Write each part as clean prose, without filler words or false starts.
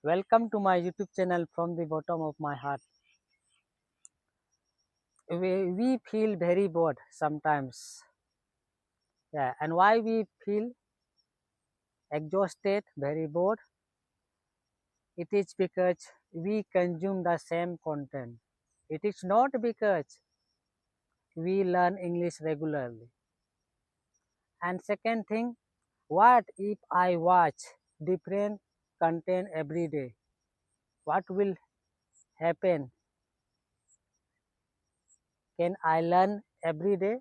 Welcome to my YouTube channel from the bottom of my heart. We feel very bored sometimes. Yeah, and why we feel exhausted, very bored? It is because we consume the same content. It is not because we learn English regularly. And second thing, what if I watch different content every day? What will happen? Can I learn every day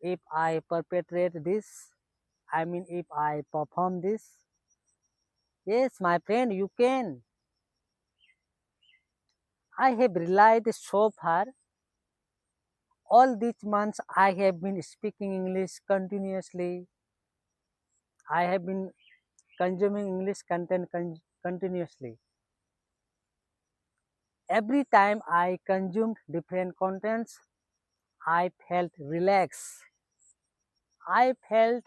if I perpetrate this? I mean, if I perform this? Yes, my friend, you can. I have realized so far, all these months I have been speaking English continuously. I have been consuming English content continuously. Every time I consumed different contents, I felt relaxed. I felt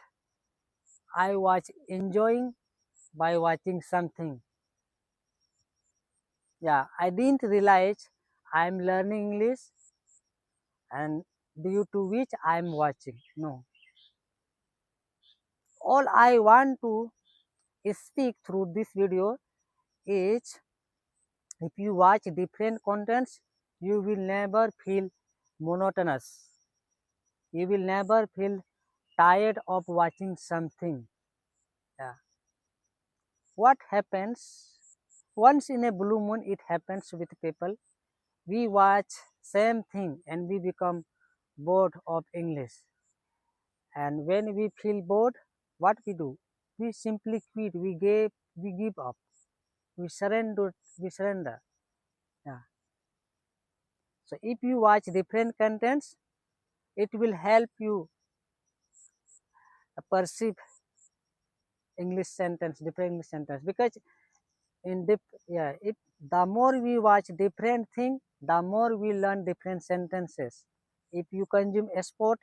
I was enjoying by watching something. Yeah, I didn't realize I'm learning English and due to which I'm watching. No. All I want to speak through this video is if you watch different contents, you will never feel monotonous. You will never feel tired of watching something. Yeah. What happens? Once in a blue moon, it happens with people. We watch same thing and we become bored of English. And when we feel bored, what we do? We simply quit. We give up. We surrender. We surrender. Yeah. So if you watch different contents, it will help you perceive English sentence, different English sentence. Because if the more we watch different thing, the more we learn different sentences. If you consume sport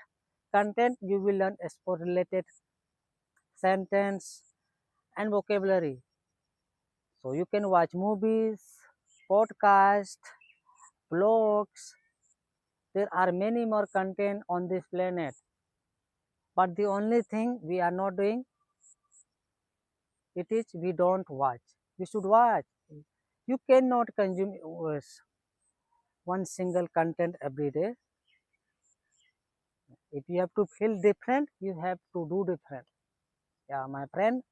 content, you will learn sport related sentence and vocabulary. So you can watch movies, podcasts, blogs. There are many more content on this planet. But the only thing we are not doing, it is we don't watch. We should watch. You cannot consume one single content every day. If you have to feel different, you have to do different. Yeah, my friend.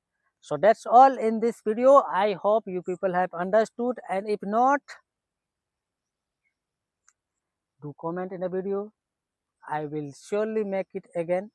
So that's all in this video. I hope you people have understood, and if not, do comment in the video. I will surely make it again.